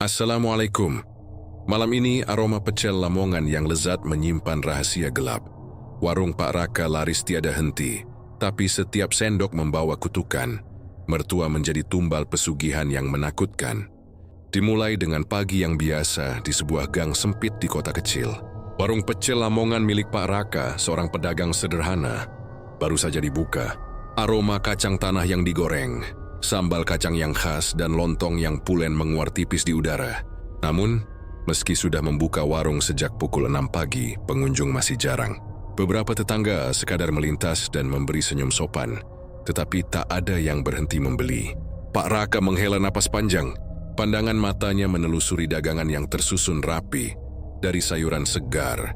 Assalamualaikum. Malam ini aroma pecel Lamongan yang lezat menyimpan rahasia gelap. Warung Pak Raka laris tiada henti, tapi setiap sendok membawa kutukan. Mertua menjadi tumbal pesugihan yang menakutkan. Dimulai dengan pagi yang biasa di sebuah gang sempit di kota kecil. Warung pecel Lamongan milik Pak Raka, seorang pedagang sederhana, baru saja dibuka. Aroma kacang tanah yang digoreng, sambal kacang yang khas, dan lontong yang pulen menguar tipis di udara. Namun, meski sudah membuka warung sejak pukul 6 pagi, pengunjung masih jarang. Beberapa tetangga sekadar melintas dan memberi senyum sopan, tetapi tak ada yang berhenti membeli. Pak Raka menghela napas panjang. Pandangan matanya menelusuri dagangan yang tersusun rapi, dari sayuran segar,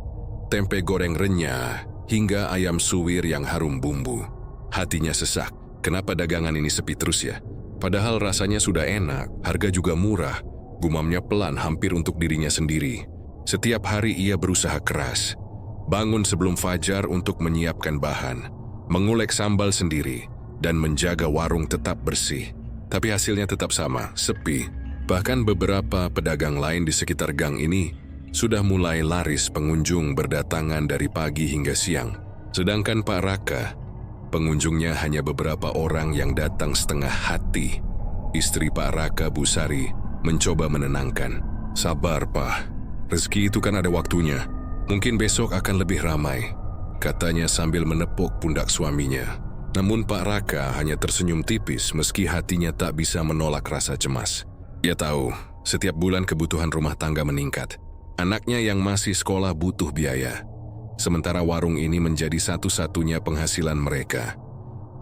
tempe goreng renyah, hingga ayam suwir yang harum bumbu. Hatinya sesak, kenapa dagangan ini sepi terus ya? Padahal rasanya sudah enak, harga juga murah. Gumamnya pelan hampir untuk dirinya sendiri. Setiap hari ia berusaha keras. Bangun sebelum fajar untuk menyiapkan bahan, mengulek sambal sendiri, dan menjaga warung tetap bersih. Tapi hasilnya tetap sama, sepi. Bahkan beberapa pedagang lain di sekitar gang ini sudah mulai laris, pengunjung berdatangan dari pagi hingga siang. Sedangkan Pak Raka, pengunjungnya hanya beberapa orang yang datang setengah hati. Istri Pak Raka, Bu Sari, mencoba menenangkan. Sabar, Pak. Rezeki itu kan ada waktunya. Mungkin besok akan lebih ramai, katanya sambil menepuk pundak suaminya. Namun Pak Raka hanya tersenyum tipis meski hatinya tak bisa menolak rasa cemas. Ia tahu, setiap bulan kebutuhan rumah tangga meningkat. Anaknya yang masih sekolah butuh biaya. Sementara warung ini menjadi satu-satunya penghasilan mereka.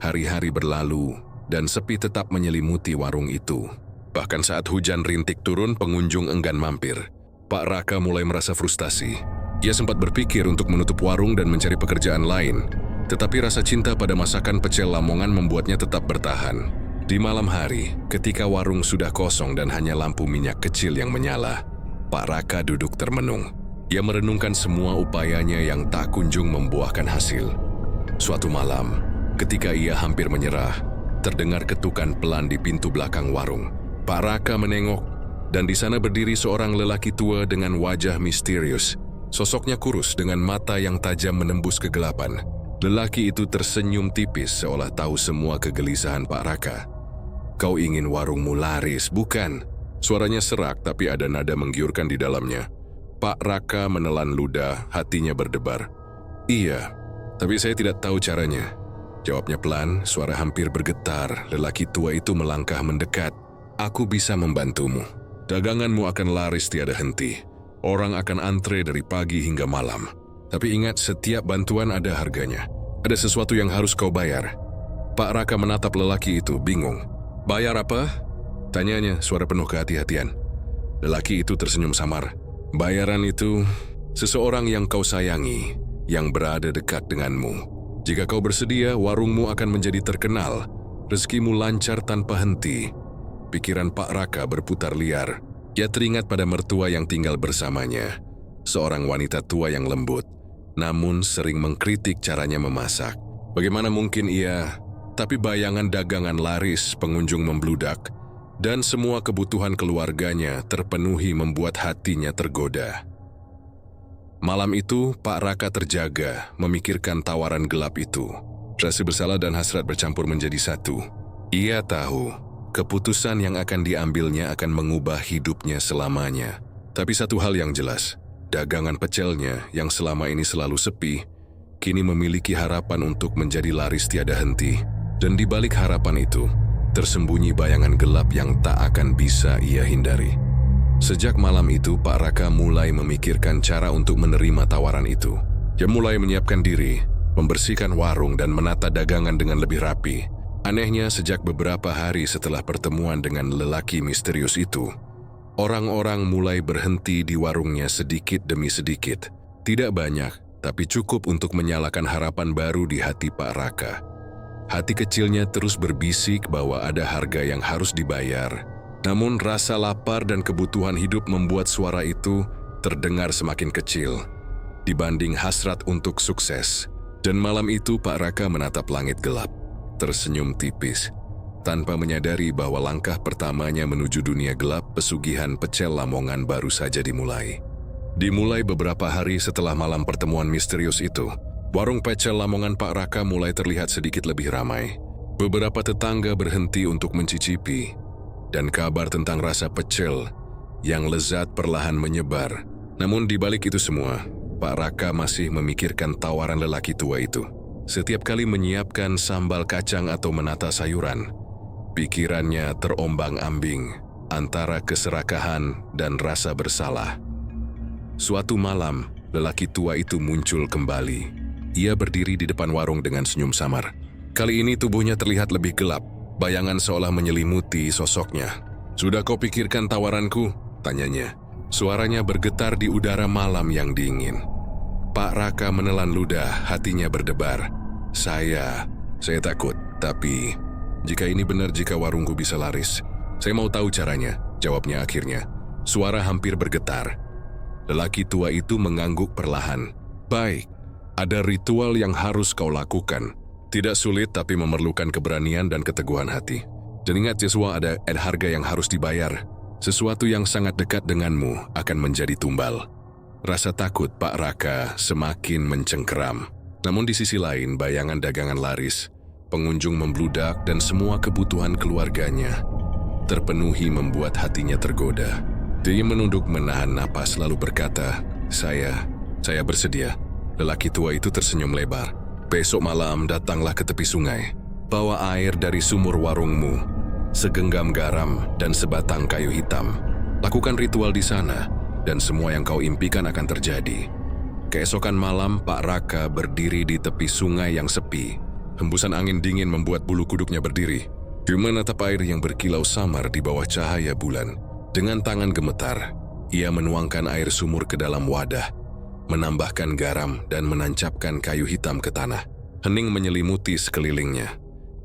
Hari-hari berlalu, dan sepi tetap menyelimuti warung itu. Bahkan saat hujan rintik turun, pengunjung enggan mampir. Pak Raka mulai merasa frustasi. Ia sempat berpikir untuk menutup warung dan mencari pekerjaan lain. Tetapi rasa cinta pada masakan pecel Lamongan membuatnya tetap bertahan. Di malam hari, ketika warung sudah kosong dan hanya lampu minyak kecil yang menyala, Pak Raka duduk termenung. Ia merenungkan semua upayanya yang tak kunjung membuahkan hasil. Suatu malam, ketika ia hampir menyerah, terdengar ketukan pelan di pintu belakang warung. Pak Raka menengok, dan di sana berdiri seorang lelaki tua dengan wajah misterius. Sosoknya kurus dengan mata yang tajam menembus kegelapan. Lelaki itu tersenyum tipis seolah tahu semua kegelisahan Pak Raka. "Kau ingin warungmu laris, bukan?" Suaranya serak tapi ada nada menggiurkan di dalamnya. Pak Raka menelan ludah, hatinya berdebar. "Iya, tapi saya tidak tahu caranya," jawabnya pelan, suara hampir bergetar. Lelaki tua itu melangkah mendekat. "Aku bisa membantumu. Daganganmu akan laris tiada henti. Orang akan antre dari pagi hingga malam. Tapi ingat, setiap bantuan ada harganya. Ada sesuatu yang harus kau bayar." Pak Raka menatap lelaki itu, bingung. "Bayar apa?" tanyanya, suara penuh kehati-hatian. Lelaki itu tersenyum samar. "Bayaran itu, seseorang yang kau sayangi, yang berada dekat denganmu. Jika kau bersedia, warungmu akan menjadi terkenal. Rezekimu lancar tanpa henti." Pikiran Pak Raka berputar liar. Ia teringat pada mertua yang tinggal bersamanya. Seorang wanita tua yang lembut, namun sering mengkritik caranya memasak. Bagaimana mungkin ia? Tapi bayangan dagangan laris, pengunjung membludak, dan semua kebutuhan keluarganya terpenuhi membuat hatinya tergoda. Malam itu, Pak Raka terjaga, memikirkan tawaran gelap itu. Rasa bersalah dan hasrat bercampur menjadi satu. Ia tahu, keputusan yang akan diambilnya akan mengubah hidupnya selamanya. Tapi satu hal yang jelas, dagangan pecelnya yang selama ini selalu sepi, kini memiliki harapan untuk menjadi laris tiada henti. Dan di balik harapan itu, tersembunyi bayangan gelap yang tak akan bisa ia hindari. Sejak malam itu, Pak Raka mulai memikirkan cara untuk menerima tawaran itu. Ia mulai menyiapkan diri, membersihkan warung dan menata dagangan dengan lebih rapi. Anehnya, sejak beberapa hari setelah pertemuan dengan lelaki misterius itu, orang-orang mulai berhenti di warungnya sedikit demi sedikit. Tidak banyak, tapi cukup untuk menyalakan harapan baru di hati Pak Raka. Hati kecilnya terus berbisik bahwa ada harga yang harus dibayar. Namun rasa lapar dan kebutuhan hidup membuat suara itu terdengar semakin kecil dibanding hasrat untuk sukses. Dan malam itu Pak Raka menatap langit gelap, tersenyum tipis. tanpa menyadari bahwa langkah pertamanya menuju dunia gelap pesugihan pecel Lamongan baru saja dimulai. Dimulai beberapa hari setelah malam pertemuan misterius itu, warung pecel Lamongan Pak Raka mulai terlihat sedikit lebih ramai. Beberapa tetangga berhenti untuk mencicipi, dan kabar tentang rasa pecel yang lezat perlahan menyebar. Namun di balik itu semua, Pak Raka masih memikirkan tawaran lelaki tua itu. Setiap kali menyiapkan sambal kacang atau menata sayuran, pikirannya terombang-ambing antara keserakahan dan rasa bersalah. Suatu malam, lelaki tua itu muncul kembali. Ia berdiri di depan warung dengan senyum samar. Kali ini tubuhnya terlihat lebih gelap, bayangan seolah menyelimuti sosoknya. "Sudah kau pikirkan tawaranku?" tanyanya. Suaranya bergetar di udara malam yang dingin. Pak Raka menelan ludah, hatinya berdebar. Saya takut, tapi jika ini benar jika warungku bisa laris, saya mau tahu caranya, jawabnya akhirnya. Suara hampir bergetar. Lelaki tua itu mengangguk perlahan. "Baik, ada ritual yang harus kau lakukan. Tidak sulit tapi memerlukan keberanian dan keteguhan hati. Dan ingat Yeswa, ada harga yang harus dibayar. Sesuatu yang sangat dekat denganmu akan menjadi tumbal." Rasa takut Pak Raka semakin mencengkeram. Namun di sisi lain, bayangan dagangan laris, pengunjung membludak dan semua kebutuhan keluarganya terpenuhi membuat hatinya tergoda. Dia menunduk menahan napas lalu berkata, Saya bersedia." Lelaki tua itu tersenyum lebar. "Besok malam datanglah ke tepi sungai. Bawa air dari sumur warungmu, segenggam garam dan sebatang kayu hitam. Lakukan ritual di sana, dan semua yang kau impikan akan terjadi." Keesokan malam, Pak Raka berdiri di tepi sungai yang sepi. Hembusan angin dingin membuat bulu kuduknya berdiri. Dia menatap air yang berkilau samar di bawah cahaya bulan. Dengan tangan gemetar, ia menuangkan air sumur ke dalam wadah, menambahkan garam dan menancapkan kayu hitam ke tanah. Hening menyelimuti sekelilingnya.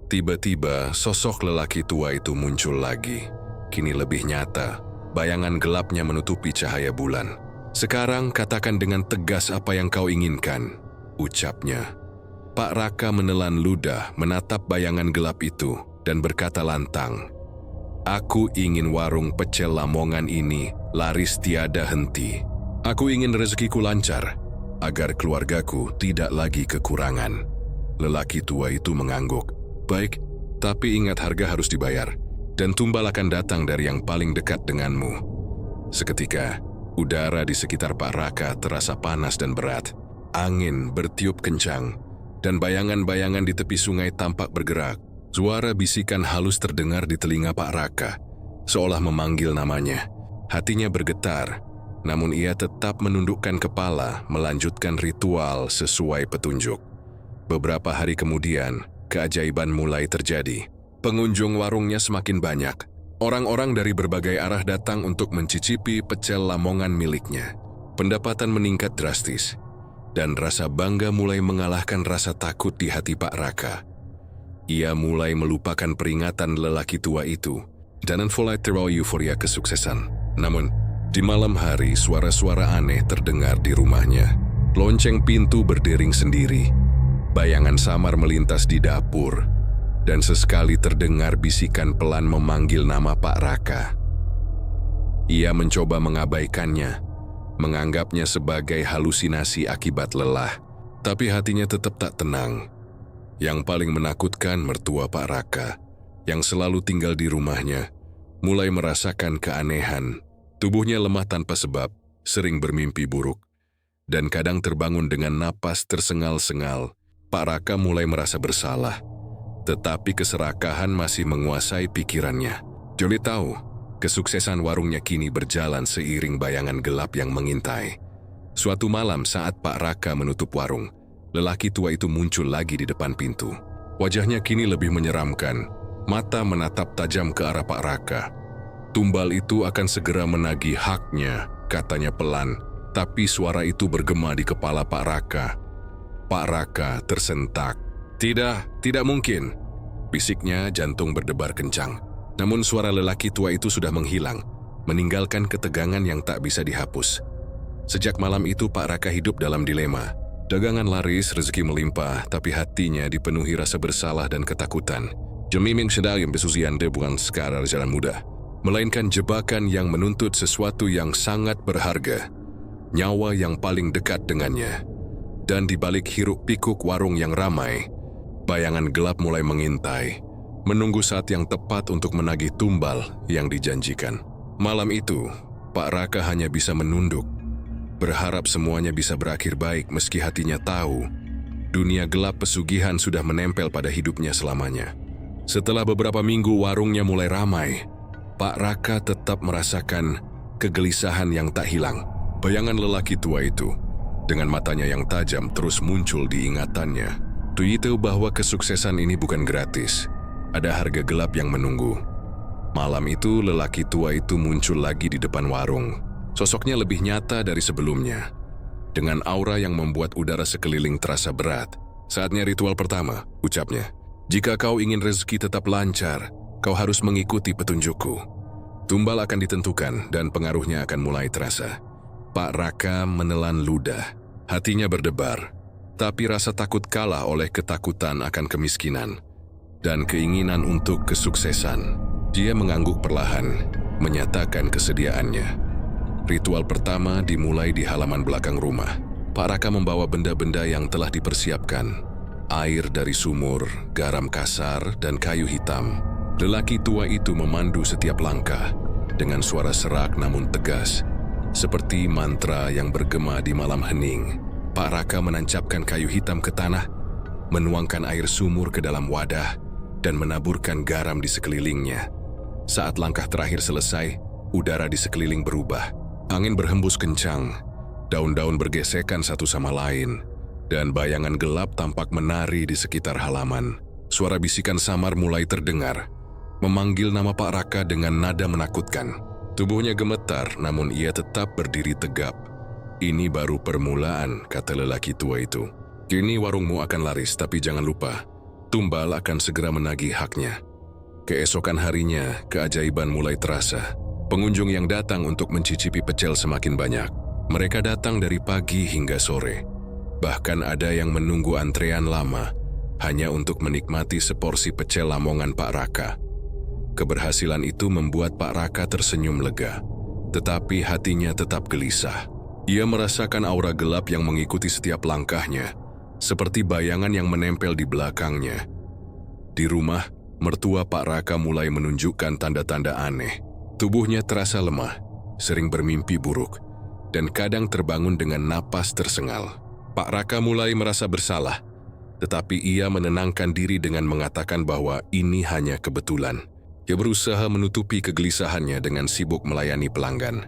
Tiba-tiba, sosok lelaki tua itu muncul lagi. Kini lebih nyata, bayangan gelapnya menutupi cahaya bulan. "Sekarang katakan dengan tegas apa yang kau inginkan," ucapnya. Pak Raka menelan ludah menatap bayangan gelap itu dan berkata lantang, "Aku ingin warung pecel Lamongan ini laris tiada henti. Aku ingin rezekiku lancar, agar keluargaku tidak lagi kekurangan." Lelaki tua itu mengangguk. "Baik, tapi ingat harga harus dibayar, dan tumbal akan datang dari yang paling dekat denganmu." Seketika, udara di sekitar Pak Raka terasa panas dan berat. Angin bertiup kencang, dan bayangan-bayangan di tepi sungai tampak bergerak. Suara bisikan halus terdengar di telinga Pak Raka, seolah memanggil namanya. Hatinya bergetar, namun ia tetap menundukkan kepala melanjutkan ritual sesuai petunjuk. Beberapa hari kemudian, keajaiban mulai terjadi. Pengunjung warungnya semakin banyak. Orang-orang dari berbagai arah datang untuk mencicipi pecel Lamongan miliknya. Pendapatan meningkat drastis, dan rasa bangga mulai mengalahkan rasa takut di hati Pak Raka. Ia mulai melupakan peringatan lelaki tua itu, dan mulai terbawa euforia kesuksesan. Namun, di malam hari suara-suara aneh terdengar di rumahnya. Lonceng pintu berdering sendiri. Bayangan samar melintas di dapur, dan sesekali terdengar bisikan pelan memanggil nama Pak Raka. Ia mencoba mengabaikannya, menganggapnya sebagai halusinasi akibat lelah, tapi hatinya tetap tak tenang. Yang paling menakutkan mertua Pak Raka, yang selalu tinggal di rumahnya, mulai merasakan keanehan. Tubuhnya lemah tanpa sebab, sering bermimpi buruk, dan kadang terbangun dengan napas tersengal-sengal. Pak Raka mulai merasa bersalah. Tetapi keserakahan masih menguasai pikirannya. Joli tahu, kesuksesan warungnya kini berjalan seiring bayangan gelap yang mengintai. Suatu malam saat Pak Raka menutup warung, lelaki tua itu muncul lagi di depan pintu. Wajahnya kini lebih menyeramkan, mata menatap tajam ke arah Pak Raka. "Tumbal itu akan segera menagih haknya," katanya pelan, tapi suara itu bergema di kepala Pak Raka. Pak Raka tersentak. Tidak mungkin," bisiknya, jantung berdebar kencang. Namun suara lelaki tua itu sudah menghilang, meninggalkan ketegangan yang tak bisa dihapus. Sejak malam itu Pak Raka hidup dalam dilema. Dagangan laris, rezeki melimpah, tapi hatinya dipenuhi rasa bersalah dan ketakutan. Jemiming sedayang pesusian bukan sekadar jalan mudah, melainkan jebakan yang menuntut sesuatu yang sangat berharga, nyawa yang paling dekat dengannya. Dan di balik hiruk-pikuk warung yang ramai, bayangan gelap mulai mengintai, menunggu saat yang tepat untuk menagih tumbal yang dijanjikan. Malam itu, Pak Raka hanya bisa menunduk, berharap semuanya bisa berakhir baik meski hatinya tahu dunia gelap pesugihan sudah menempel pada hidupnya selamanya. Setelah beberapa minggu warungnya mulai ramai, Pak Raka tetap merasakan kegelisahan yang tak hilang. Bayangan lelaki tua itu, dengan matanya yang tajam terus muncul di ingatannya. Dwi tahu bahwa kesuksesan ini bukan gratis. Ada harga gelap yang menunggu. Malam itu lelaki tua itu muncul lagi di depan warung. Sosoknya lebih nyata dari sebelumnya, dengan aura yang membuat udara sekeliling terasa berat. Saatnya ritual pertama, ucapnya. Jika kau ingin rezeki tetap lancar, kau harus mengikuti petunjukku. Tumbal akan ditentukan dan pengaruhnya akan mulai terasa. Pak Raka menelan ludah. Hatinya berdebar, tapi rasa takut kalah oleh ketakutan akan kemiskinan dan keinginan untuk kesuksesan. Dia mengangguk perlahan, menyatakan kesediaannya. Ritual pertama dimulai di halaman belakang rumah. Pak Raka membawa benda-benda yang telah dipersiapkan. Air dari sumur, garam kasar, dan kayu hitam. Lelaki tua itu memandu setiap langkah dengan suara serak namun tegas, seperti mantra yang bergema di malam hening. Pak Raka menancapkan kayu hitam ke tanah, menuangkan air sumur ke dalam wadah, dan menaburkan garam di sekelilingnya. Saat langkah terakhir selesai, udara di sekeliling berubah. Angin berhembus kencang, daun-daun bergesekan satu sama lain, dan bayangan gelap tampak menari di sekitar halaman. Suara bisikan samar mulai terdengar, memanggil nama Pak Raka dengan nada menakutkan. Tubuhnya gemetar, namun ia tetap berdiri tegap. Ini baru permulaan, kata lelaki tua itu. Kini warungmu akan laris, tapi jangan lupa, tumbal akan segera menagih haknya. Keesokan harinya, keajaiban mulai terasa. Pengunjung yang datang untuk mencicipi pecel semakin banyak. Mereka datang dari pagi hingga sore. Bahkan ada yang menunggu antrean lama, hanya untuk menikmati seporsi pecel Lamongan Pak Raka. Keberhasilan itu membuat Pak Raka tersenyum lega, tetapi hatinya tetap gelisah. Ia merasakan aura gelap yang mengikuti setiap langkahnya, seperti bayangan yang menempel di belakangnya. Di rumah, mertua Pak Raka mulai menunjukkan tanda-tanda aneh. Tubuhnya terasa lemah, sering bermimpi buruk, dan kadang terbangun dengan napas tersengal. Pak Raka mulai merasa bersalah, tetapi ia menenangkan diri dengan mengatakan bahwa ini hanya kebetulan. Ia berusaha menutupi kegelisahannya dengan sibuk melayani pelanggan.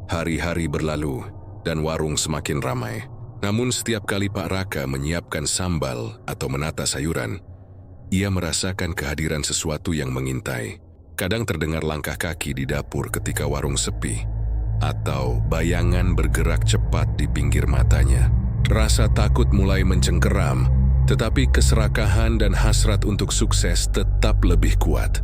Hari-hari berlalu, dan warung semakin ramai. Namun setiap kali Pak Raka menyiapkan sambal atau menata sayuran, ia merasakan kehadiran sesuatu yang mengintai. Kadang terdengar langkah kaki di dapur ketika warung sepi, atau bayangan bergerak cepat di pinggir matanya. Rasa takut mulai mencengkeram, tetapi keserakahan dan hasrat untuk sukses tetap lebih kuat.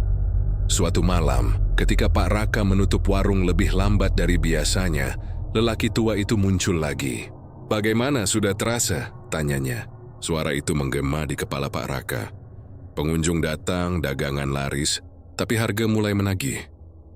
Suatu malam, ketika Pak Raka menutup warung lebih lambat dari biasanya, lelaki tua itu muncul lagi. "Bagaimana, sudah terasa?" tanyanya. Suara itu menggema di kepala Pak Raka. Pengunjung datang, dagangan laris, tapi harga mulai menagih.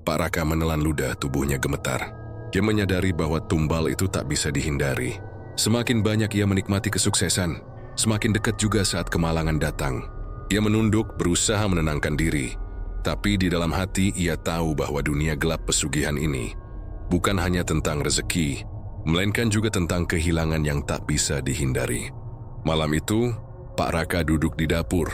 Pak Raka menelan ludah, tubuhnya gemetar. Ia menyadari bahwa tumbal itu tak bisa dihindari. Semakin banyak ia menikmati kesuksesan, semakin dekat juga saat kemalangan datang. Ia menunduk, berusaha menenangkan diri. Tapi di dalam hati ia tahu bahwa dunia gelap pesugihan ini bukan hanya tentang rezeki, melainkan juga tentang kehilangan yang tak bisa dihindari. Malam itu, Pak Raka duduk di dapur,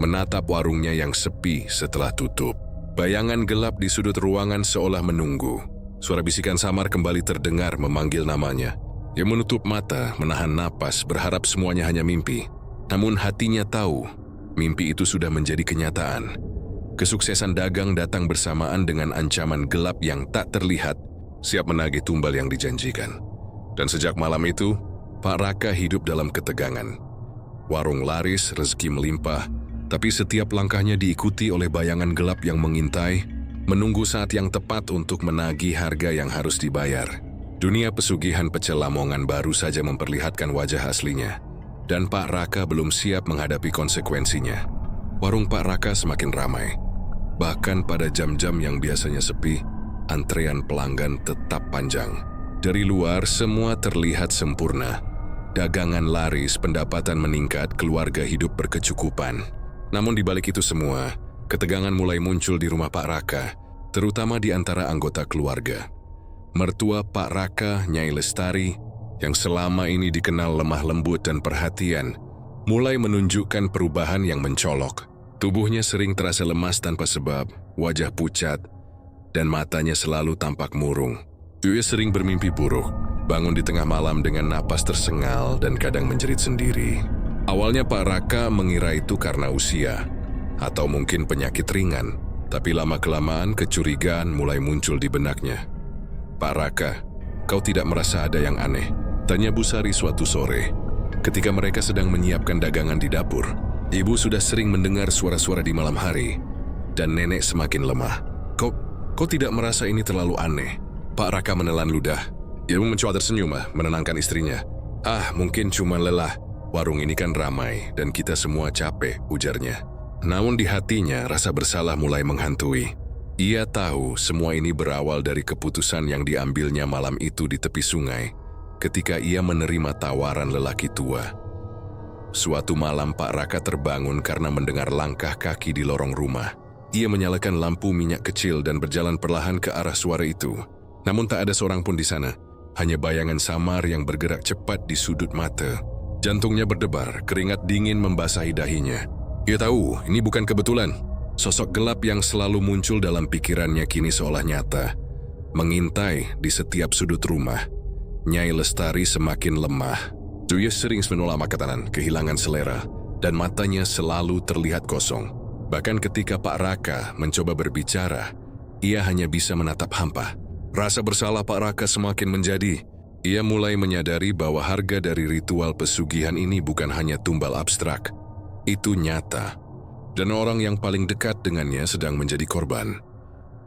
menatap warungnya yang sepi setelah tutup. Bayangan gelap di sudut ruangan seolah menunggu. Suara bisikan samar kembali terdengar memanggil namanya. Ia menutup mata, menahan napas, berharap semuanya hanya mimpi. Namun hatinya tahu, mimpi itu sudah menjadi kenyataan. Kesuksesan dagang datang bersamaan dengan ancaman gelap yang tak terlihat, siap menagih tumbal yang dijanjikan. Dan sejak malam itu, Pak Raka hidup dalam ketegangan. Warung laris, rezeki melimpah, tapi setiap langkahnya diikuti oleh bayangan gelap yang mengintai, menunggu saat yang tepat untuk menagih harga yang harus dibayar. Dunia pesugihan pecel Lamongan baru saja memperlihatkan wajah aslinya, dan Pak Raka belum siap menghadapi konsekuensinya. warung Pak Raka semakin ramai. Bahkan pada jam-jam yang biasanya sepi, antrean pelanggan tetap panjang. Dari luar semua terlihat sempurna. Dagangan laris, pendapatan meningkat, keluarga hidup berkecukupan. Namun di balik itu semua, ketegangan mulai muncul di rumah Pak Raka, terutama di antara anggota keluarga. Mertua Pak Raka, Nyai Lestari, yang selama ini dikenal lemah lembut dan perhatian, mulai menunjukkan perubahan yang mencolok. Tubuhnya sering terasa lemas tanpa sebab, wajah pucat, dan matanya selalu tampak murung. Ia sering bermimpi buruk, bangun di tengah malam dengan napas tersengal dan kadang menjerit sendiri. Awalnya Pak Raka mengira itu karena usia, atau mungkin penyakit ringan, tapi lama-kelamaan kecurigaan mulai muncul di benaknya. "Pak Raka, kau tidak merasa ada yang aneh?" tanya Bu Sari suatu sore. Ketika mereka sedang menyiapkan dagangan di dapur, ibu sudah sering mendengar suara-suara di malam hari, dan nenek semakin lemah. Kau tidak merasa ini terlalu aneh?" Pak Raka menelan ludah. Ia mencoba tersenyum menenangkan istrinya. Mungkin cuma lelah. Warung ini kan ramai dan kita semua capek," ujarnya. Namun di hatinya rasa bersalah mulai menghantui. Ia tahu semua ini berawal dari keputusan yang diambilnya malam itu di tepi sungai ketika ia menerima tawaran lelaki tua. Suatu malam Pak Raka terbangun karena mendengar langkah kaki di lorong rumah. Ia menyalakan lampu minyak kecil dan berjalan perlahan ke arah suara itu. Namun tak ada seorang pun di sana, hanya bayangan samar yang bergerak cepat di sudut mata. Jantungnya berdebar, keringat dingin membasahi dahinya. Ia tahu ini bukan kebetulan. Sosok gelap yang selalu muncul dalam pikirannya kini seolah nyata, mengintai di setiap sudut rumah. Nyai Lestari semakin lemah. Dia sering menolak makanan, kehilangan selera, dan matanya selalu terlihat kosong. Bahkan ketika Pak Raka mencoba berbicara, ia hanya bisa menatap hampa. Rasa bersalah Pak Raka semakin menjadi. Ia mulai menyadari bahwa harga dari ritual pesugihan ini bukan hanya tumbal abstrak. Itu nyata. Dan orang yang paling dekat dengannya sedang menjadi korban.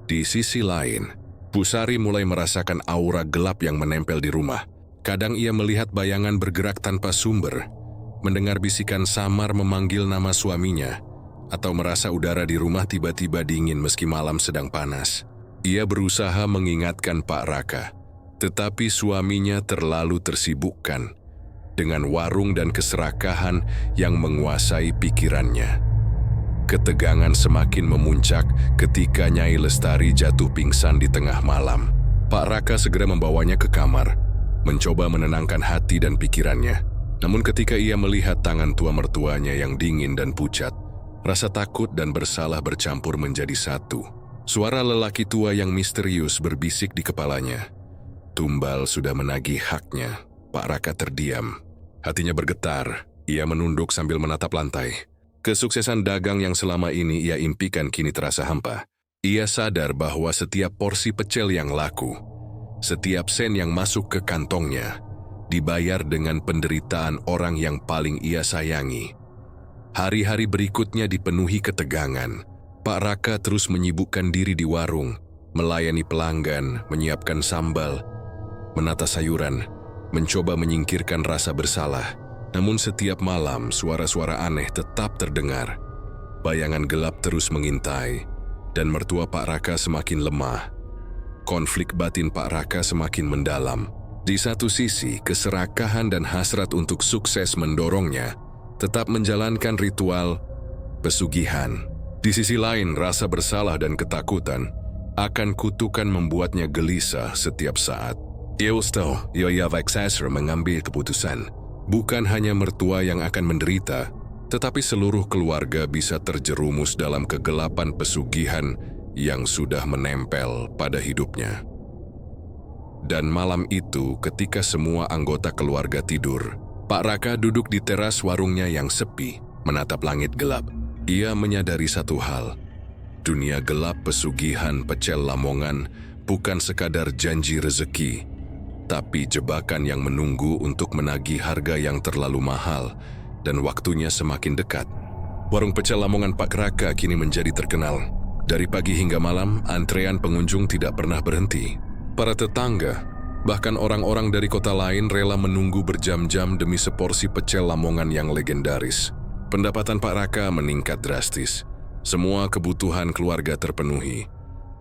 Di sisi lain, Bu Sari mulai merasakan aura gelap yang menempel di rumah. Kadang ia melihat bayangan bergerak tanpa sumber, mendengar bisikan samar memanggil nama suaminya, atau merasa udara di rumah tiba-tiba dingin meski malam sedang panas. Ia berusaha mengingatkan Pak Raka, tetapi suaminya terlalu tersibukkan dengan warung dan keserakahan yang menguasai pikirannya. Ketegangan semakin memuncak ketika Nyai Lestari jatuh pingsan di tengah malam. Pak Raka segera membawanya ke kamar, mencoba menenangkan hati dan pikirannya. Namun ketika ia melihat tangan tua mertuanya yang dingin dan pucat, rasa takut dan bersalah bercampur menjadi satu. Suara lelaki tua yang misterius berbisik di kepalanya. Tumbal sudah menagih haknya. Pak Raka terdiam. Hatinya bergetar. Ia menunduk sambil menatap lantai. Kesuksesan dagang yang selama ini ia impikan kini terasa hampa. Ia sadar bahwa setiap porsi pecel yang laku, setiap sen yang masuk ke kantongnya, dibayar dengan penderitaan orang yang paling ia sayangi. Hari-hari berikutnya dipenuhi ketegangan. Pak Raka terus menyibukkan diri di warung, melayani pelanggan, menyiapkan sambal, menata sayuran, mencoba menyingkirkan rasa bersalah. Namun setiap malam suara-suara aneh tetap terdengar. Bayangan gelap terus mengintai, dan mertua Pak Raka semakin lemah. Konflik batin Pak Raka semakin mendalam. Di satu sisi, keserakahan dan hasrat untuk sukses mendorongnya tetap menjalankan ritual pesugihan. Di sisi lain, rasa bersalah dan ketakutan akan kutukan membuatnya gelisah setiap saat. Ia tahu, ia mengambil keputusan. Bukan hanya mertua yang akan menderita, tetapi seluruh keluarga bisa terjerumus dalam kegelapan pesugihan yang sudah menempel pada hidupnya. Dan malam itu, ketika semua anggota keluarga tidur, Pak Raka duduk di teras warungnya yang sepi, menatap langit gelap. Ia menyadari satu hal, dunia gelap pesugihan pecel Lamongan bukan sekadar janji rezeki, tapi jebakan yang menunggu untuk menagih harga yang terlalu mahal dan waktunya semakin dekat. Warung pecel Lamongan Pak Raka kini menjadi terkenal. Dari pagi hingga malam, antrean pengunjung tidak pernah berhenti. Para tetangga, bahkan orang-orang dari kota lain rela menunggu berjam-jam demi seporsi pecel Lamongan yang legendaris. Pendapatan Pak Raka meningkat drastis. Semua kebutuhan keluarga terpenuhi,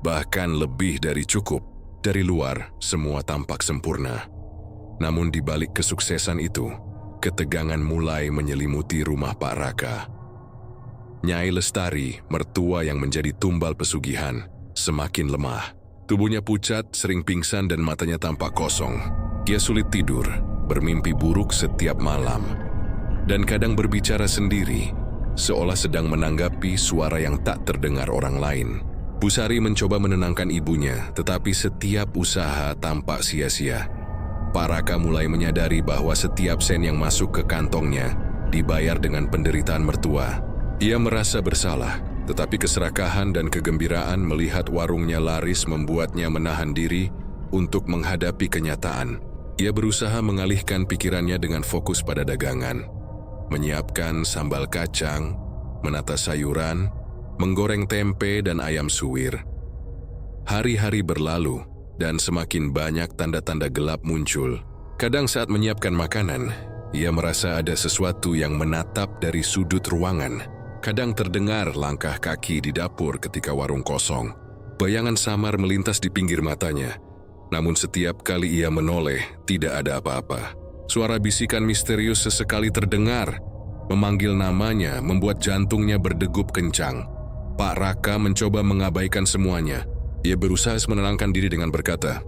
bahkan lebih dari cukup. Dari luar, semua tampak sempurna. Namun di balik kesuksesan itu, ketegangan mulai menyelimuti rumah Pak Raka. Nyai Lestari, mertua yang menjadi tumbal pesugihan, semakin lemah. Tubuhnya pucat, sering pingsan dan matanya tampak kosong. Ia sulit tidur, bermimpi buruk setiap malam, dan kadang berbicara sendiri, seolah sedang menanggapi suara yang tak terdengar orang lain. Busari mencoba menenangkan ibunya, tetapi setiap usaha tampak sia-sia. Pak Raka mulai menyadari bahwa setiap sen yang masuk ke kantongnya dibayar dengan penderitaan mertua. Ia merasa bersalah, tetapi keserakahan dan kegembiraan melihat warungnya laris membuatnya menahan diri untuk menghadapi kenyataan. Ia berusaha mengalihkan pikirannya dengan fokus pada dagangan, menyiapkan sambal kacang, menata sayuran, menggoreng tempe dan ayam suwir. Hari-hari berlalu dan semakin banyak tanda-tanda gelap muncul. Kadang saat menyiapkan makanan, ia merasa ada sesuatu yang menatap dari sudut ruangan. Kadang terdengar langkah kaki di dapur ketika warung kosong. Bayangan samar melintas di pinggir matanya. Namun setiap kali ia menoleh, tidak ada apa-apa. Suara bisikan misterius sesekali terdengar, memanggil namanya membuat jantungnya berdegup kencang. Pak Raka mencoba mengabaikan semuanya. Ia berusaha menenangkan diri dengan berkata,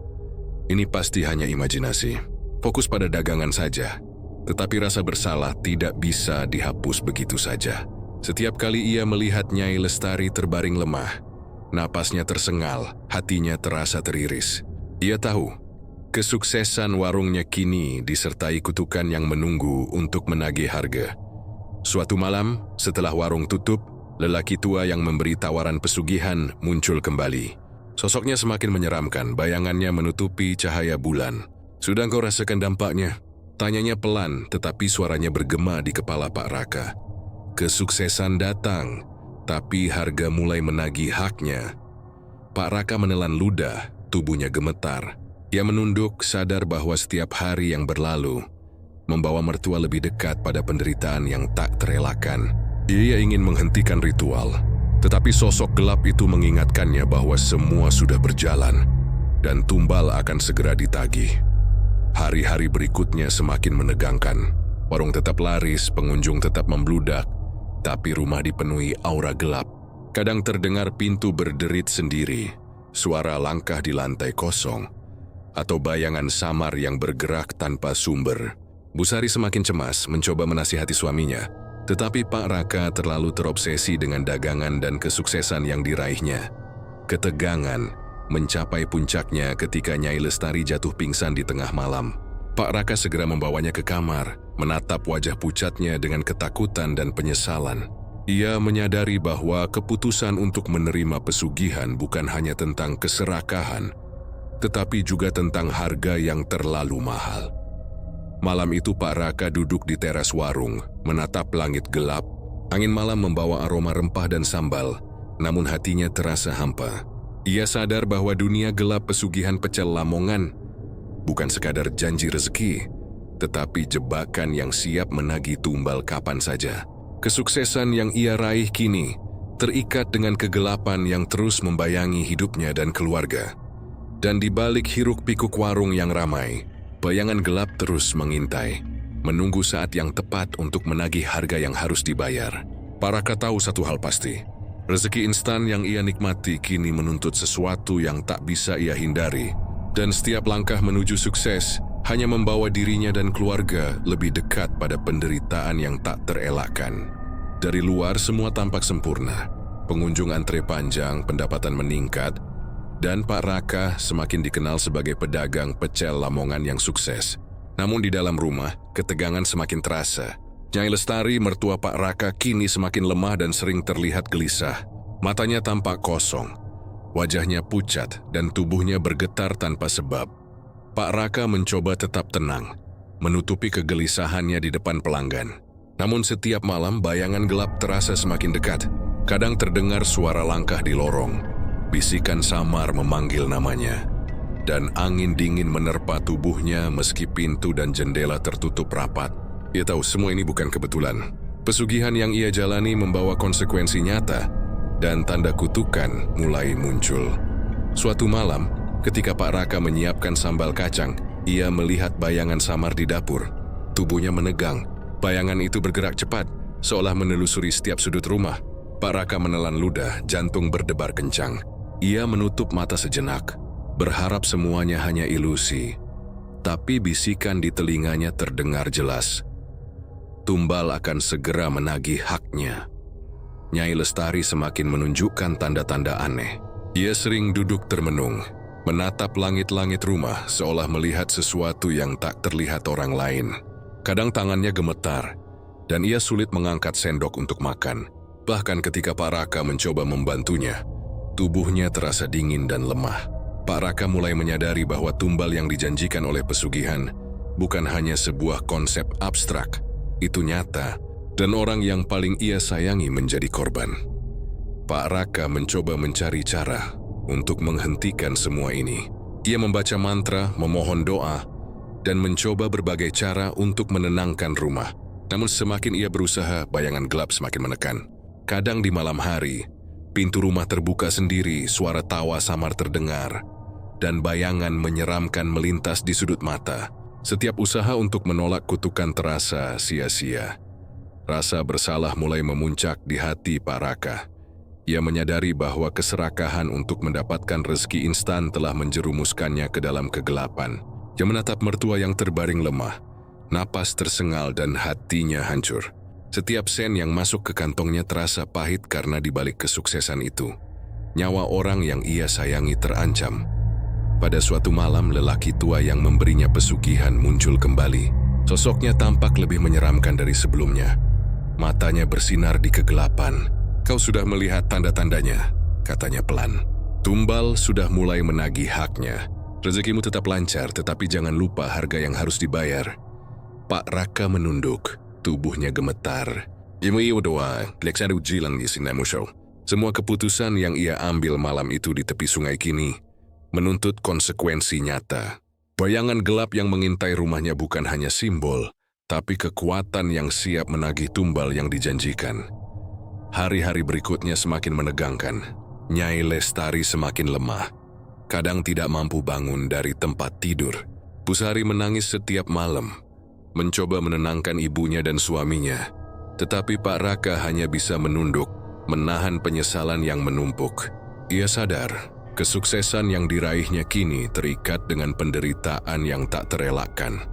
"Ini pasti hanya imajinasi. Fokus pada dagangan saja." Tetapi rasa bersalah tidak bisa dihapus begitu saja. Setiap kali ia melihat Nyai Lestari terbaring lemah, napasnya tersengal, hatinya terasa teriris. Ia tahu, kesuksesan warungnya kini disertai kutukan yang menunggu untuk menagih harga. Suatu malam, setelah warung tutup, lelaki tua yang memberi tawaran pesugihan muncul kembali. Sosoknya semakin menyeramkan, bayangannya menutupi cahaya bulan. "Sudah kau rasakan dampaknya?" Tanyanya pelan, tetapi suaranya bergema di kepala Pak Raka. Kesuksesan datang, tapi harga mulai menagih haknya. Pak Raka menelan ludah, tubuhnya gemetar. Ia menunduk, sadar bahwa setiap hari yang berlalu membawa mertua lebih dekat pada penderitaan yang tak terelakkan. Ia ingin menghentikan ritual, tetapi sosok gelap itu mengingatkannya bahwa semua sudah berjalan dan tumbal akan segera ditagih. Hari-hari berikutnya semakin menegangkan. Warung tetap laris, pengunjung tetap membludak, tapi rumah dipenuhi aura gelap. Kadang terdengar pintu berderit sendiri, suara langkah di lantai kosong, atau bayangan samar yang bergerak tanpa sumber. Busari semakin cemas mencoba menasihati suaminya, tetapi Pak Raka terlalu terobsesi dengan dagangan dan kesuksesan yang diraihnya. Ketegangan mencapai puncaknya ketika Nyai Lestari jatuh pingsan di tengah malam. Pak Raka segera membawanya ke kamar, menatap wajah pucatnya dengan ketakutan dan penyesalan. Ia menyadari bahwa keputusan untuk menerima pesugihan bukan hanya tentang keserakahan, tetapi juga tentang harga yang terlalu mahal. Malam itu Pak Raka duduk di teras warung, menatap langit gelap. Angin malam membawa aroma rempah dan sambal, namun hatinya terasa hampa. Ia sadar bahwa dunia gelap pesugihan pecel Lamongan bukan sekadar janji rezeki, tetapi jebakan yang siap menagih tumbal kapan saja. Kesuksesan yang ia raih kini terikat dengan kegelapan yang terus membayangi hidupnya dan keluarga. Dan di balik hiruk-pikuk warung yang ramai, bayangan gelap terus mengintai, menunggu saat yang tepat untuk menagih harga yang harus dibayar. Pak Raka tahu satu hal pasti, rezeki instan yang ia nikmati kini menuntut sesuatu yang tak bisa ia hindari, dan setiap langkah menuju sukses hanya membawa dirinya dan keluarga lebih dekat pada penderitaan yang tak terelakkan. Dari luar semua tampak sempurna, pengunjung antre panjang, pendapatan meningkat, dan Pak Raka semakin dikenal sebagai pedagang pecel Lamongan yang sukses. Namun di dalam rumah, ketegangan semakin terasa. Nyai Lestari, mertua Pak Raka, kini semakin lemah dan sering terlihat gelisah. Matanya tampak kosong, wajahnya pucat dan tubuhnya bergetar tanpa sebab. Pak Raka mencoba tetap tenang, menutupi kegelisahannya di depan pelanggan. Namun setiap malam bayangan gelap terasa semakin dekat. Kadang terdengar suara langkah di lorong. Bisikan samar memanggil namanya, dan angin dingin menerpa tubuhnya meski pintu dan jendela tertutup rapat. Ia tahu semua ini bukan kebetulan. Pesugihan yang ia jalani membawa konsekuensi nyata, dan tanda kutukan mulai muncul. Suatu malam, ketika Pak Raka menyiapkan sambal kacang, ia melihat bayangan samar di dapur. Tubuhnya menegang. Bayangan itu bergerak cepat, seolah menelusuri setiap sudut rumah. Pak Raka menelan ludah, jantung berdebar kencang. Ia menutup mata sejenak, berharap semuanya hanya ilusi. Tapi bisikan di telinganya terdengar jelas. Tumbal akan segera menagih haknya. Nyai Lestari semakin menunjukkan tanda-tanda aneh. Ia sering duduk termenung, menatap langit-langit rumah seolah melihat sesuatu yang tak terlihat orang lain. Kadang tangannya gemetar, dan ia sulit mengangkat sendok untuk makan. Bahkan ketika Pak Raka mencoba membantunya, tubuhnya terasa dingin dan lemah. Pak Raka mulai menyadari bahwa tumbal yang dijanjikan oleh pesugihan bukan hanya sebuah konsep abstrak, itu nyata, dan orang yang paling ia sayangi menjadi korban. Pak Raka mencoba mencari cara untuk menghentikan semua ini. Ia membaca mantra, memohon doa, dan mencoba berbagai cara untuk menenangkan rumah. Namun semakin ia berusaha, bayangan gelap semakin menekan. Kadang di malam hari, pintu rumah terbuka sendiri, suara tawa samar terdengar, dan bayangan menyeramkan melintas di sudut mata. Setiap usaha untuk menolak kutukan terasa sia-sia. Rasa bersalah mulai memuncak di hati Pak Raka. Ia menyadari bahwa keserakahan untuk mendapatkan rezeki instan telah menjerumuskannya ke dalam kegelapan. Ia menatap mertua yang terbaring lemah, napas tersengal dan hatinya hancur. Setiap sen yang masuk ke kantongnya terasa pahit karena di balik kesuksesan itu, nyawa orang yang ia sayangi terancam. Pada suatu malam, lelaki tua yang memberinya pesugihan muncul kembali. Sosoknya tampak lebih menyeramkan dari sebelumnya. Matanya bersinar di kegelapan. "Kau sudah melihat tanda-tandanya," katanya pelan. "Tumbal sudah mulai menagih haknya. Rezekimu tetap lancar, tetapi jangan lupa harga yang harus dibayar." Pak Raka menunduk, tubuhnya gemetar. Semua keputusan yang ia ambil malam itu di tepi sungai kini menuntut konsekuensi nyata. Bayangan gelap yang mengintai rumahnya bukan hanya simbol, tapi kekuatan yang siap menagih tumbal yang dijanjikan. Hari-hari berikutnya semakin menegangkan. Nyai Lestari semakin lemah. Kadang tidak mampu bangun dari tempat tidur. Pusari menangis setiap malam, mencoba menenangkan ibunya dan suaminya. Tetapi Pak Raka hanya bisa menunduk, menahan penyesalan yang menumpuk. Ia sadar, kesuksesan yang diraihnya kini terikat dengan penderitaan yang tak terelakkan.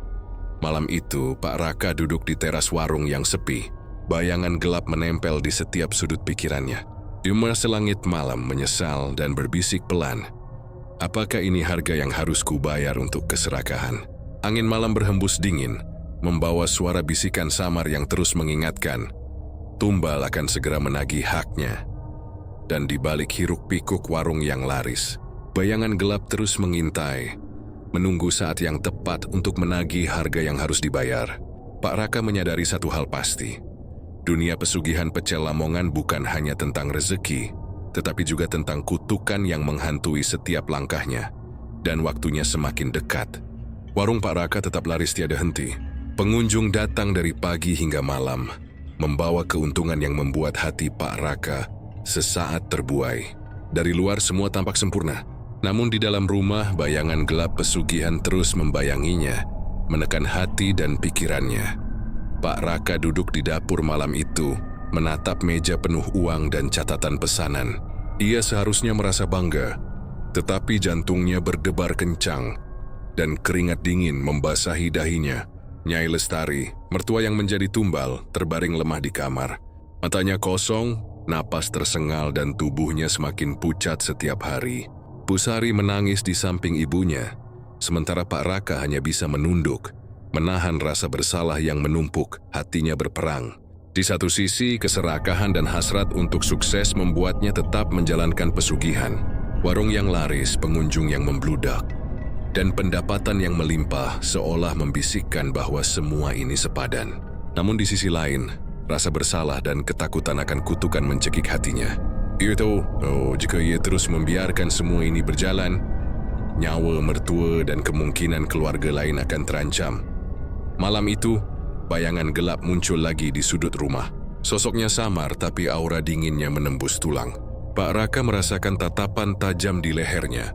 Malam itu, Pak Raka duduk di teras warung yang sepi. Bayangan gelap menempel di setiap sudut pikirannya. Dia merasa langit malam, menyesal dan berbisik pelan. Apakah ini harga yang harus kubayar untuk keserakahan? Angin malam berhembus dingin, membawa suara bisikan samar yang terus mengingatkan, tumbal akan segera menagih haknya. Dan di balik hiruk-pikuk warung yang laris, bayangan gelap terus mengintai, menunggu saat yang tepat untuk menagih harga yang harus dibayar. Pak Raka menyadari satu hal pasti. Dunia pesugihan pecel Lamongan bukan hanya tentang rezeki, tetapi juga tentang kutukan yang menghantui setiap langkahnya. Dan waktunya semakin dekat. Warung Pak Raka tetap laris tiada henti. Pengunjung datang dari pagi hingga malam, membawa keuntungan yang membuat hati Pak Raka sesaat terbuai. Dari luar semua tampak sempurna, namun di dalam rumah bayangan gelap pesugihan terus membayanginya, menekan hati dan pikirannya. Pak Raka duduk di dapur malam itu, menatap meja penuh uang dan catatan pesanan. Ia seharusnya merasa bangga, tetapi jantungnya berdebar kencang dan keringat dingin membasahi dahinya. Nyai Lestari, mertua yang menjadi tumbal, terbaring lemah di kamar. Matanya kosong, napas tersengal dan tubuhnya semakin pucat setiap hari. Pusari menangis di samping ibunya, sementara Pak Raka hanya bisa menunduk, menahan rasa bersalah yang menumpuk, hatinya berperang. Di satu sisi, keserakahan dan hasrat untuk sukses membuatnya tetap menjalankan pesugihan. Warung yang laris, pengunjung yang membludak, dan pendapatan yang melimpah seolah membisikkan bahwa semua ini sepadan. Namun di sisi lain, rasa bersalah dan ketakutan akan kutukan mencekik hatinya. Ia tahu, jika ia terus membiarkan semua ini berjalan, nyawa mertua dan kemungkinan keluarga lain akan terancam. Malam itu, bayangan gelap muncul lagi di sudut rumah. Sosoknya samar tapi aura dinginnya menembus tulang. Pak Raka merasakan tatapan tajam di lehernya.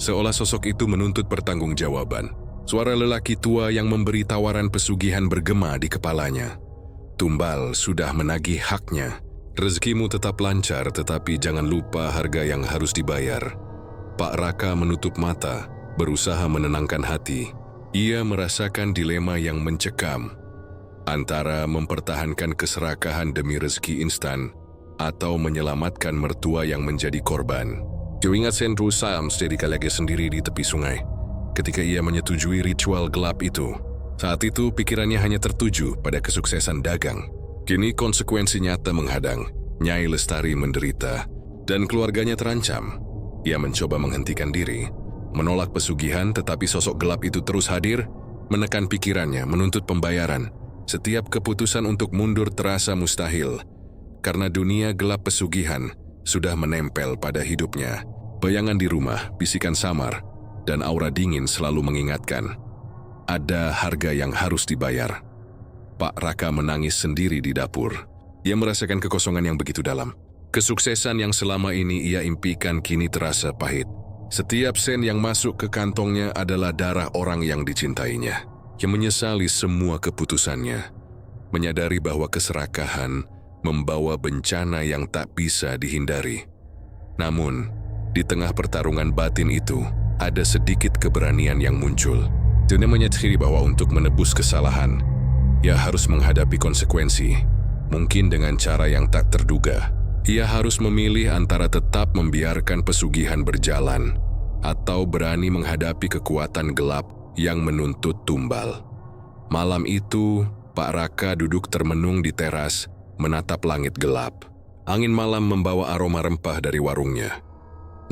Seolah sosok itu menuntut pertanggungjawaban. Suara lelaki tua yang memberi tawaran pesugihan bergema di kepalanya. Tumbal sudah menagih haknya. Rezekimu tetap lancar, tetapi jangan lupa harga yang harus dibayar. Pak Raka menutup mata, berusaha menenangkan hati. Ia merasakan dilema yang mencekam, antara mempertahankan keserakahan demi rezeki instan atau menyelamatkan mertua yang menjadi korban. Dia ingat Sendru Sam sedika lagi sendiri di tepi sungai ketika ia menyetujui ritual gelap itu. Saat itu pikirannya hanya tertuju pada kesuksesan dagang. Kini konsekuensi nyata menghadang. Nyai Lestari menderita dan keluarganya terancam. Ia mencoba menghentikan diri, menolak pesugihan, tetapi sosok gelap itu terus hadir, menekan pikirannya, menuntut pembayaran. Setiap keputusan untuk mundur terasa mustahil, karena dunia gelap pesugihan sudah menempel pada hidupnya. Bayangan di rumah, bisikan samar, dan aura dingin selalu mengingatkan. Ada harga yang harus dibayar. Pak Raka menangis sendiri di dapur. Ia merasakan kekosongan yang begitu dalam. Kesuksesan yang selama ini ia impikan kini terasa pahit. Setiap sen yang masuk ke kantongnya adalah darah orang yang dicintainya. Ia menyesali semua keputusannya, menyadari bahwa keserakahan membawa bencana yang tak bisa dihindari. Namun, di tengah pertarungan batin itu, ada sedikit keberanian yang muncul. Dia menyadari bahwa untuk menebus kesalahan, ia harus menghadapi konsekuensi, mungkin dengan cara yang tak terduga. Ia harus memilih antara tetap membiarkan pesugihan berjalan atau berani menghadapi kekuatan gelap yang menuntut tumbal. Malam itu, Pak Raka duduk termenung di teras, menatap langit gelap. Angin malam membawa aroma rempah dari warungnya.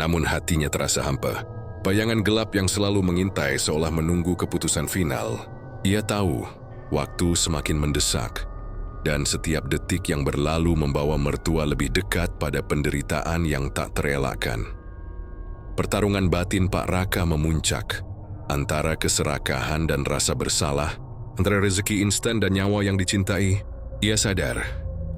Namun hatinya terasa hampa. Bayangan gelap yang selalu mengintai seolah menunggu keputusan final. Ia tahu, waktu semakin mendesak, dan setiap detik yang berlalu membawa mertua lebih dekat pada penderitaan yang tak terelakkan. Pertarungan batin Pak Raka memuncak, antara keserakahan dan rasa bersalah, antara rezeki instan dan nyawa yang dicintai. Ia sadar,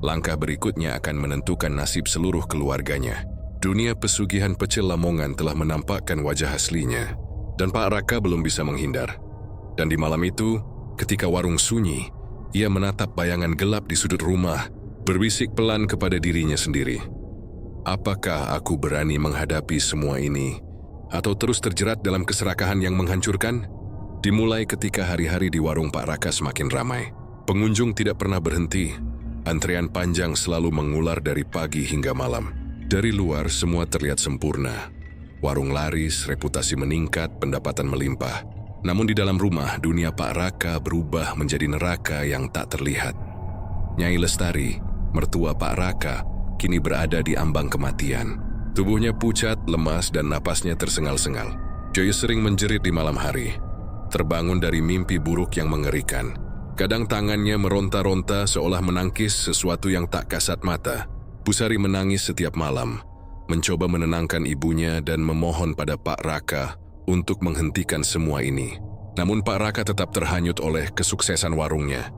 langkah berikutnya akan menentukan nasib seluruh keluarganya. Dunia pesugihan Pecel Lamongan telah menampakkan wajah aslinya, dan Pak Raka belum bisa menghindar. Dan di malam itu, ketika warung sunyi, ia menatap bayangan gelap di sudut rumah, berbisik pelan kepada dirinya sendiri. Apakah aku berani menghadapi semua ini, atau terus terjerat dalam keserakahan yang menghancurkan? Dimulai ketika hari-hari di warung Pak Raka semakin ramai. Pengunjung tidak pernah berhenti. Antrean panjang selalu mengular dari pagi hingga malam. Dari luar semua terlihat sempurna. Warung laris, reputasi meningkat, pendapatan melimpah. Namun di dalam rumah, dunia Pak Raka berubah menjadi neraka yang tak terlihat. Nyai Lestari, mertua Pak Raka, kini berada di ambang kematian. Tubuhnya pucat, lemas, dan napasnya tersengal-sengal. Joyo sering menjerit di malam hari, terbangun dari mimpi buruk yang mengerikan. Kadang tangannya meronta-ronta seolah menangkis sesuatu yang tak kasat mata. Pusari menangis setiap malam, mencoba menenangkan ibunya dan memohon pada Pak Raka untuk menghentikan semua ini. Namun Pak Raka tetap terhanyut oleh kesuksesan warungnya,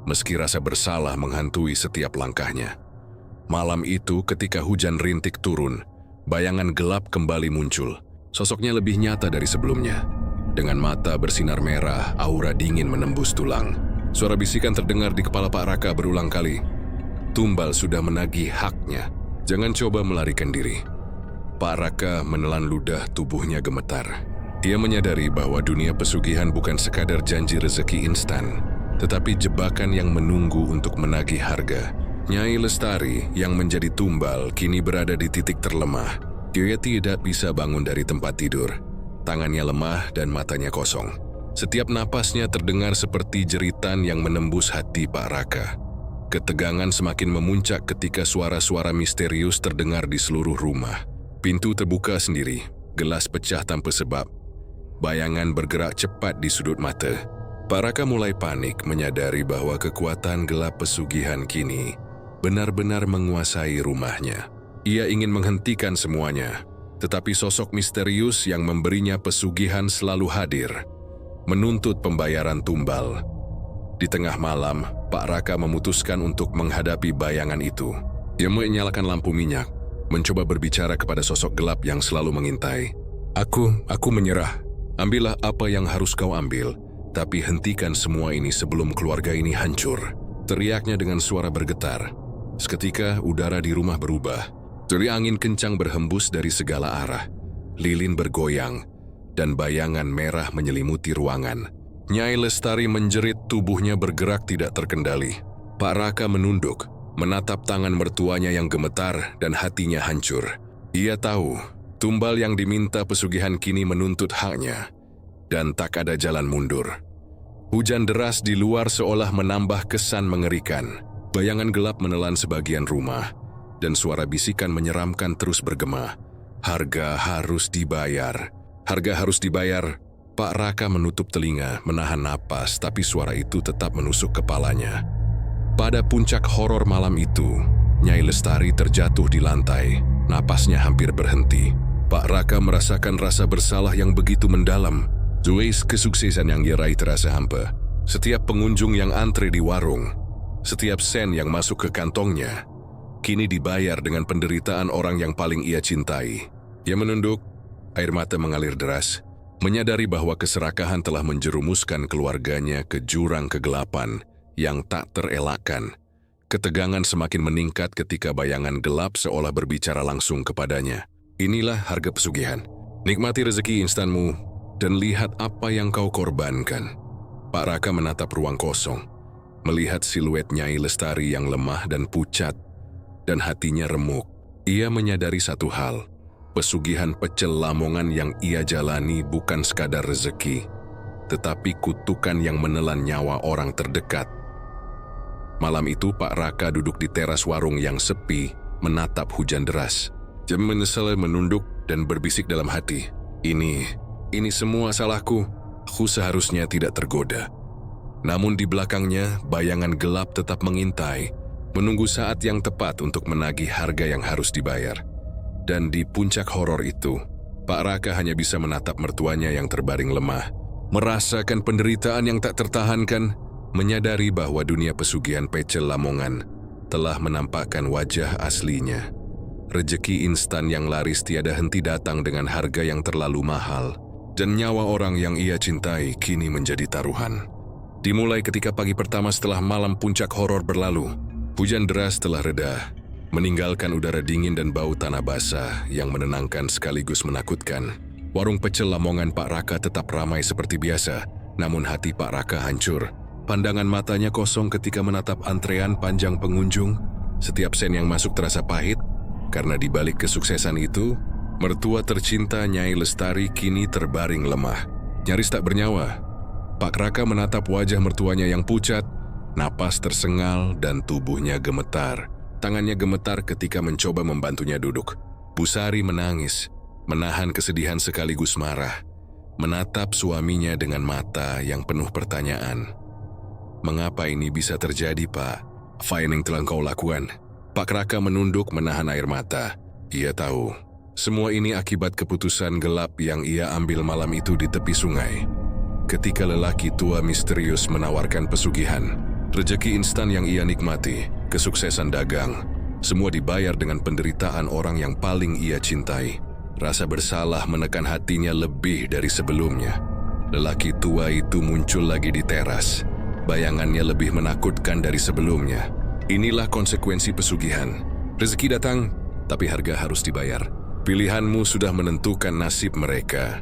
meski rasa bersalah menghantui setiap langkahnya. Malam itu ketika hujan rintik turun, bayangan gelap kembali muncul. Sosoknya lebih nyata dari sebelumnya. Dengan mata bersinar merah, aura dingin menembus tulang. Suara bisikan terdengar di kepala Pak Raka berulang kali. Tumbal sudah menagih haknya. Jangan coba melarikan diri. Pak Raka menelan ludah, tubuhnya gemetar. Dia menyadari bahwa dunia pesugihan bukan sekadar janji rezeki instan, tetapi jebakan yang menunggu untuk menagih harga. Nyai Lestari yang menjadi tumbal kini berada di titik terlemah. Dia tidak bisa bangun dari tempat tidur. Tangannya lemah dan matanya kosong. Setiap napasnya terdengar seperti jeritan yang menembus hati Pak Raka. Ketegangan semakin memuncak ketika suara-suara misterius terdengar di seluruh rumah. Pintu terbuka sendiri, gelas pecah tanpa sebab. Bayangan bergerak cepat di sudut mata. Pak Raka mulai panik menyadari bahwa kekuatan gelap pesugihan kini benar-benar menguasai rumahnya. Ia ingin menghentikan semuanya, tetapi sosok misterius yang memberinya pesugihan selalu hadir, menuntut pembayaran tumbal. Di tengah malam, Pak Raka memutuskan untuk menghadapi bayangan itu. Ia menyalakan lampu minyak, mencoba berbicara kepada sosok gelap yang selalu mengintai. Aku menyerah. Ambillah apa yang harus kau ambil, tapi hentikan semua ini sebelum keluarga ini hancur. Teriaknya dengan suara bergetar. Seketika udara di rumah berubah. Deri angin kencang berhembus dari segala arah. Lilin bergoyang, dan bayangan merah menyelimuti ruangan. Nyai Lestari menjerit, tubuhnya bergerak tidak terkendali. Pak Raka menunduk, menatap tangan mertuanya yang gemetar dan hatinya hancur. Ia tahu, tumbal yang diminta pesugihan kini menuntut haknya, dan tak ada jalan mundur. Hujan deras di luar seolah menambah kesan mengerikan. Bayangan gelap menelan sebagian rumah, dan suara bisikan menyeramkan terus bergema. Harga harus dibayar. Harga harus dibayar. Pak Raka menutup telinga, menahan napas, tapi suara itu tetap menusuk kepalanya. Pada puncak horor malam itu, Nyai Lestari terjatuh di lantai. Napasnya hampir berhenti. Pak Raka merasakan rasa bersalah yang begitu mendalam. Zuis kesuksesan yang ia raih terasa hampa. Setiap pengunjung yang antre di warung, setiap sen yang masuk ke kantongnya, kini dibayar dengan penderitaan orang yang paling ia cintai. Ia menunduk, air mata mengalir deras, menyadari bahwa keserakahan telah menjerumuskan keluarganya ke jurang kegelapan yang tak terelakkan. Ketegangan semakin meningkat ketika bayangan gelap seolah berbicara langsung kepadanya. Inilah harga pesugihan. Nikmati rezeki instanmu dan lihat apa yang kau korbankan. Pak Raka menatap ruang kosong, melihat siluet Nyai Lestari yang lemah dan pucat, dan hatinya remuk. Ia menyadari satu hal. Pesugihan pecel Lamongan yang ia jalani bukan sekadar rezeki, tetapi kutukan yang menelan nyawa orang terdekat. Malam itu Pak Raka duduk di teras warung yang sepi, menatap hujan deras. Dia menyesal, menunduk dan berbisik dalam hati, Ini semua salahku. Aku seharusnya tidak tergoda. Namun di belakangnya, bayangan gelap tetap mengintai, menunggu saat yang tepat untuk menagih harga yang harus dibayar. Dan di puncak horor itu, Pak Raka hanya bisa menatap mertuanya yang terbaring lemah, merasakan penderitaan yang tak tertahankan, menyadari bahwa dunia pesugihan pecel Lamongan telah menampakkan wajah aslinya. Rejeki instan yang laris tiada henti datang dengan harga yang terlalu mahal, dan nyawa orang yang ia cintai kini menjadi taruhan. Dimulai ketika pagi pertama setelah malam puncak horor berlalu, hujan deras telah reda, meninggalkan udara dingin dan bau tanah basah yang menenangkan sekaligus menakutkan. Warung pecel Lamongan Pak Raka tetap ramai seperti biasa, namun hati Pak Raka hancur. Pandangan matanya kosong ketika menatap antrean panjang pengunjung. Setiap sen yang masuk terasa pahit, karena di balik kesuksesan itu, mertua tercinta Nyai Lestari kini terbaring lemah, nyaris tak bernyawa. Pak Raka menatap wajah mertuanya yang pucat, napas tersengal dan tubuhnya gemetar. Tangannya gemetar ketika mencoba membantunya duduk. Bu Sari menangis, menahan kesedihan sekaligus marah, menatap suaminya dengan mata yang penuh pertanyaan. Mengapa ini bisa terjadi, Pak? Apa yang telah kau lakukan? Pak Raka menunduk menahan air mata. Ia tahu, semua ini akibat keputusan gelap yang ia ambil malam itu di tepi sungai. Ketika lelaki tua misterius menawarkan pesugihan, rejeki instan yang ia nikmati, kesuksesan dagang, semua dibayar dengan penderitaan orang yang paling ia cintai. Rasa bersalah menekan hatinya lebih dari sebelumnya. Lelaki tua itu muncul lagi di teras. Bayangannya lebih menakutkan dari sebelumnya. Inilah konsekuensi pesugihan. Rezeki datang, tapi harga harus dibayar. Pilihanmu sudah menentukan nasib mereka,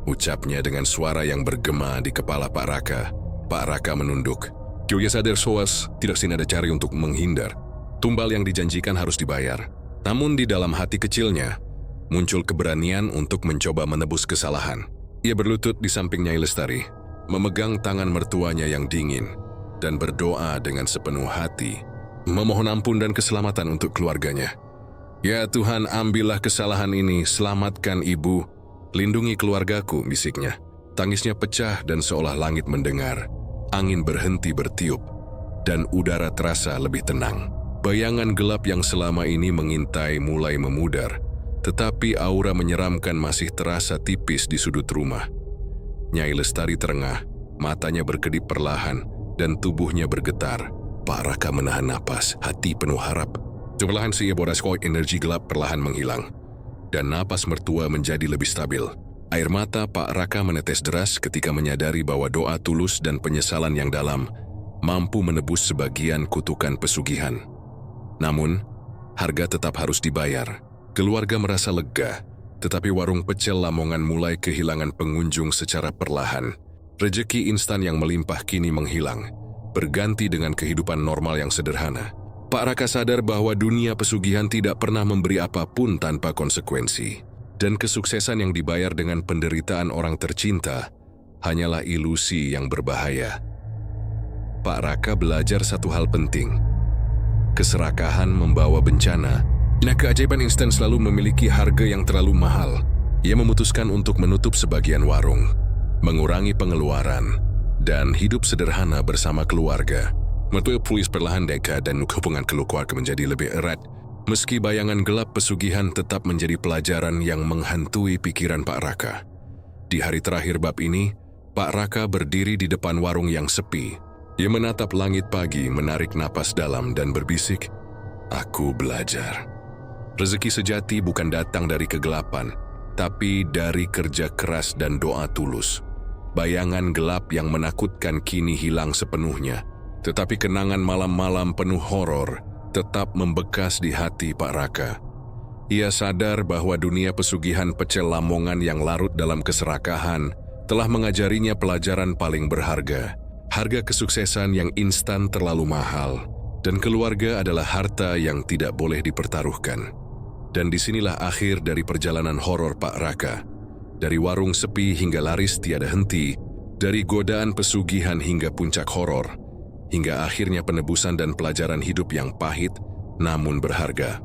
ucapnya dengan suara yang bergema di kepala Pak Raka. Pak Raka menunduk. Kyoya sadar soas, tidak ada cara untuk menghindar. Tumbal yang dijanjikan harus dibayar. Namun di dalam hati kecilnya, muncul keberanian untuk mencoba menebus kesalahan. Ia berlutut di samping Nyai Lestari, memegang tangan mertuanya yang dingin, dan berdoa dengan sepenuh hati, memohon ampun dan keselamatan untuk keluarganya. Ya Tuhan, ambillah kesalahan ini, selamatkan ibu, lindungi keluargaku, bisiknya. Tangisnya pecah dan seolah langit mendengar. Angin berhenti bertiup, dan udara terasa lebih tenang. Bayangan gelap yang selama ini mengintai mulai memudar, tetapi aura menyeramkan masih terasa tipis di sudut rumah. Nyai Lestari terengah, matanya berkedip perlahan, dan tubuhnya bergetar. Pak Raka menahan napas, hati penuh harap. Perlahan si bodas koi energi gelap perlahan menghilang, dan napas mertua menjadi lebih stabil. Air mata Pak Raka menetes deras ketika menyadari bahwa doa tulus dan penyesalan yang dalam mampu menebus sebagian kutukan pesugihan. Namun, harga tetap harus dibayar. Keluarga merasa lega, tetapi warung pecel Lamongan mulai kehilangan pengunjung secara perlahan. Rejeki instan yang melimpah kini menghilang, berganti dengan kehidupan normal yang sederhana. Pak Raka sadar bahwa dunia pesugihan tidak pernah memberi apapun tanpa konsekuensi, dan kesuksesan yang dibayar dengan penderitaan orang tercinta hanyalah ilusi yang berbahaya. Pak Raka belajar satu hal penting. Keserakahan membawa bencana. Nah, keajaiban instan selalu memiliki harga yang terlalu mahal. Ia memutuskan untuk menutup sebagian warung, mengurangi pengeluaran, dan hidup sederhana bersama keluarga. Mertua Pulih perlahan dekat dan hubungan keluarga menjadi lebih erat. Meski bayangan gelap pesugihan tetap menjadi pelajaran yang menghantui pikiran Pak Raka. Di hari terakhir bab ini, Pak Raka berdiri di depan warung yang sepi. Ia menatap langit pagi, menarik napas dalam dan berbisik, "Aku belajar. Rezeki sejati bukan datang dari kegelapan, tapi dari kerja keras dan doa tulus." Bayangan gelap yang menakutkan kini hilang sepenuhnya, tetapi kenangan malam-malam penuh horor tetap membekas di hati Pak Raka. Ia sadar bahwa dunia pesugihan pecel Lamongan yang larut dalam keserakahan telah mengajarinya pelajaran paling berharga. Harga kesuksesan yang instan terlalu mahal, dan keluarga adalah harta yang tidak boleh dipertaruhkan. Dan disinilah akhir dari perjalanan horor Pak Raka. Dari warung sepi hingga laris tiada henti, dari godaan pesugihan hingga puncak horor, hingga akhirnya penebusan dan pelajaran hidup yang pahit namun berharga.